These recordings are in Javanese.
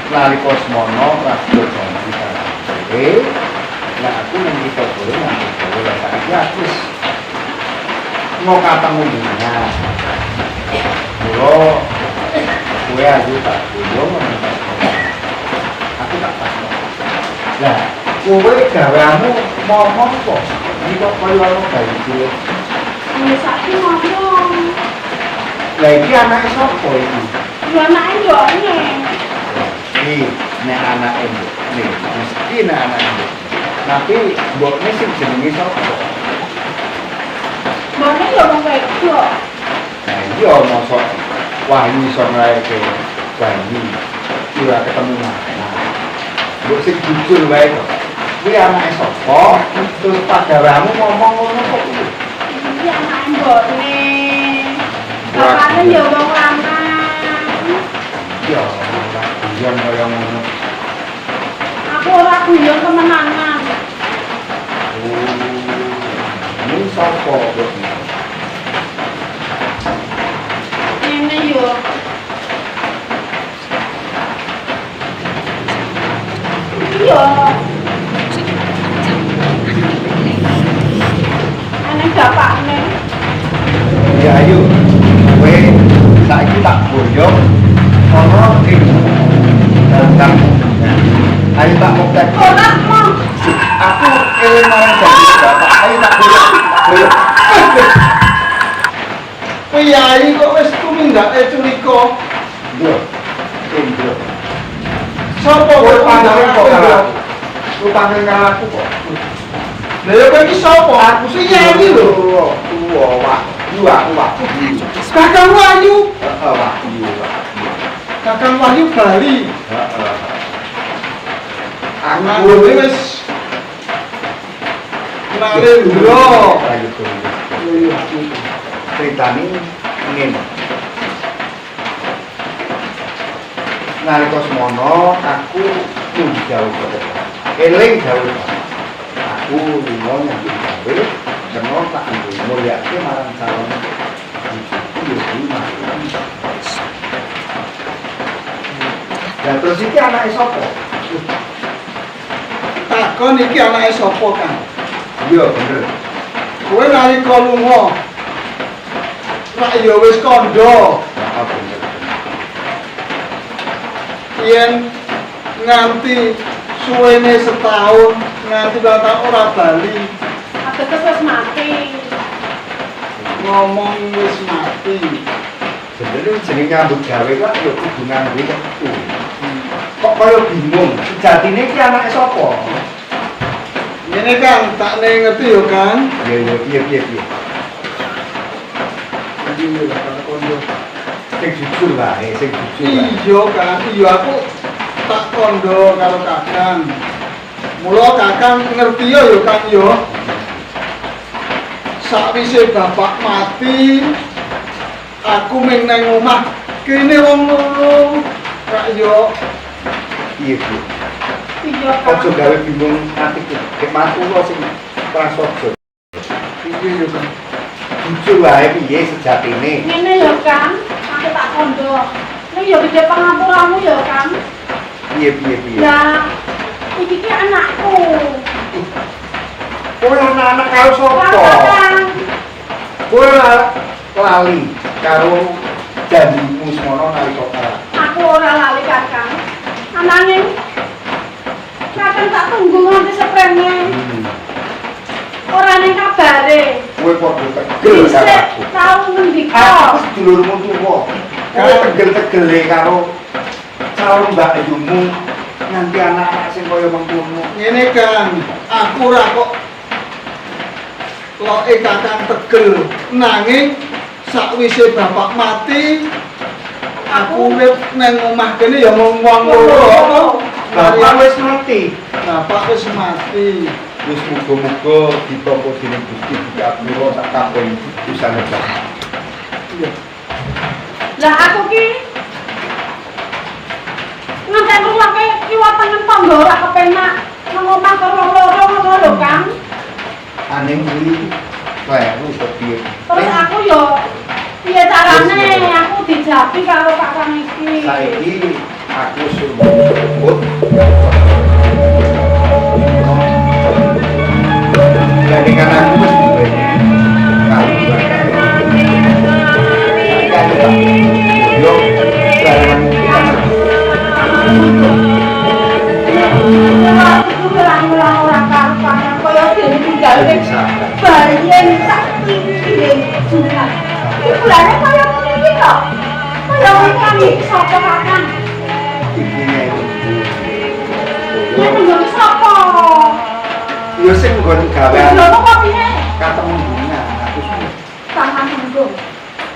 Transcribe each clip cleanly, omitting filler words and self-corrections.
Nalika semono radio janji karo nek aku ning kita boleh nang boleh saiki aku wis mau ketemu dengan kula kowe ayu tak yo aku tak pas lah kowe gaweanmu ngomong kok iki kok koyo ono gawe cilik saiki ngomong lah iki anake sapa iki ya anake ndokne nek anake mbokne mesti nek anake tapi mbokne sing jenenge sapa mbokne yo wong wedok nah iya mosok Wahyu iso nglaeke Wahyu ora ketemu mana mbok sing jujur wae kok kuwi anake sapa terus pagawamu ngomong ngono kok iki anake mbokne bapakne yo wong lanang iya guyon kaya ngono. Aku ora guyon temenanan. Ini sapa kok? Ini yo. Iya. Ana bapakne. Ya ayo. Kowe saiki tak boyong ono ing datang. Ayo tak moktek. Ora mau. Aku eling marang janji bapak. Ayo tak boyong. Piyai kok wis tumindake curiga. Yo. Indro. Sopo Kowe kowe panjenengan kok karo karo aku? Kowe panjenengan aku kok. Lha yo kowe iki sapa? Aku piyai lho. Tuwa, Wak. Aku Wak. Kakang Wahyu. Heeh, Wak. Kakang Wahyu Bali. Heeh. Aku wis kenale lho. Ayo ceritane ngene. Nalika semono aku nunggu jauh kok. Eling jauh. Aku lunga nyambut gawe, kena tak mulyake marang calon ibu dan terus iki anake sapa? Takon iki anake sapa, Kang? Iya, bener. Kowe nalika lunga nek ya wis kandha Heeh, bener. yen nganti suwene setahun nganti datang ora bali Ateges wis mati. ngomong wis mati. Sebenarnya jeneng nyambut gawe kok ya kudu nganggo wektu. Kok kaya bingung, sejatine iki anake sapa? Ngene Kang, tak ngerti yo Kang. Ya piye. Iki lho karo kondo. Sing jujur lah, sing jujur lah. Iya Kang, iya aku tak kondo karo Kakang. Mula Kakang ngerti yo Kang yo. Sakwise bapak mati, aku ming nang omah kene wong loro. Kak yo Iya. Iya Ojo kan. gawe bingung atiku. Nek mantu lo sing prasaja. iki yo Kang. Jujur wae piye sejatine. Ngene yo kan. Aku tak kondo. Nek yo gede pangampuramu yo kan. Piye. Lah iki ki anakku. Kowe anak-anak karo sapa? Kan. Kowe lali karo janjimu semono nalika kalah. Aku ora lali Kakang. Ananging Kan tak tunggu nganti seprene. Ora ning kabare. Kowe padha tegel karo Dhisik aku. tau ngendika. Aku sedulurmu tuwa. Kowe tegel-tegele karo calon Mbak Ayumu nganti anak-anak sing kaya mengkono. Ngene Kang, aku ora kok loke Kakang tegel nanging sakwise bapak mati aku urip nang omah kene ya mung wong loro. Bapak wis mati. Bapak wis mati. Wis muga-muga ditampa dening Gusti diapura sak kabeh usane Bapak. Iya. Lah aku ki ngantek ngrungokne kiwa tengen tangga ora kepenak. Nang omah karo wong loro ngono lho, Kang. Aneh kuwi kleru to piye. Terus aku yo piye carane aku dijapi karo kakang iki. Saiki aku suruh jemput. Jadi kan aku wis duwe kaluwarga. Saiki aku tak yo barengan kita. Aku ulang-ulang ora karuan kaya dene tinggal bayen sak iki jumat. Iki bulane kaya ngene iki kok. Kaya ngene iki sapa kakang? Ibune Nek ngono sapa? yo sing nggon gawe Lho kok piye? ketemu dunia aku suruh. Tangan monggo.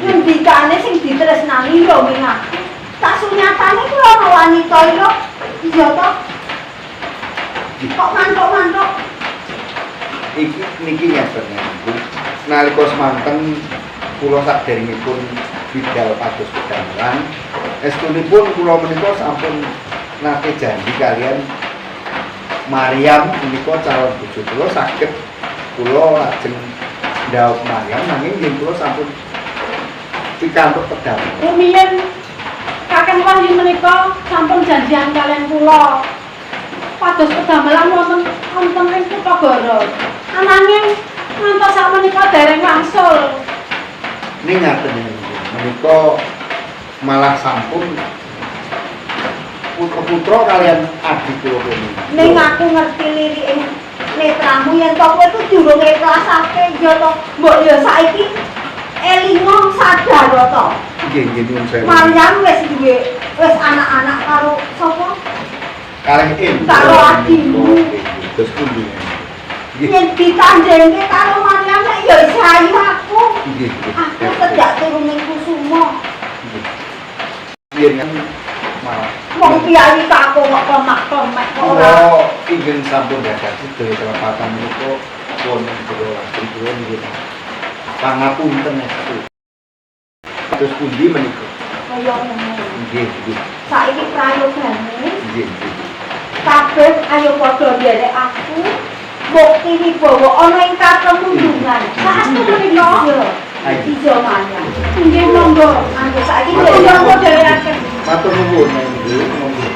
Ngendikane sing ditresnani lho ning aku. Tak sunyatane ku ana wanita lho. Iya to? Kok mantuk-mantuk? Iki niki nyatane Bu. Nalika semanten kula saderengipun bidal pados pedamelan, estunipun kula menika sampun nate janji kalian Maryam menika calon bojo kula saged kula lajeng ndhawuh Maryam nanging yen kula sampun pikantuk pedamelan. Rumiyin Kakang Wahyu menika sampun janjian kalian kula. Pados pedamelan wonten ing Kutagara. Ananging ngantos sakmenika dereng wangsul. Ning ngaten menika malah sampun putra kalian adik kula punika. Ning aku ngerti liriking netramu yen to kowe ku durung ikhlasake ya to. Mbok ya saiki elingo sadar to. Nggih nggih nuwun sewu. Maryam wis anak-anak karo sapa? Kalih Karo adikmu. Terus pundi? Nggih. Yen ditandingke karo Maryam nek ya sayu aku. Nggih nggih. Aku sedak turu ning Kusuma. Biyen kan malah Wong piyayi kako kok komak-komak kok ora. kula ingin sampun dadasi sedaya kelepatan menika wonten kula lajeng kula nggih. Pangapunten estu. Terus pundi menika? Kaya ngono. Nggih nggih. Saiki prayogane Nggih nggih. kabeh ayo padha nderek aku. Bukti wibawa ana ing katemundungan. Saestu menika. Ayo. Ijo Maryam. Nggih monggo. Anggo saiki Monggo dherekaken. Matur nuwun nggih monggo.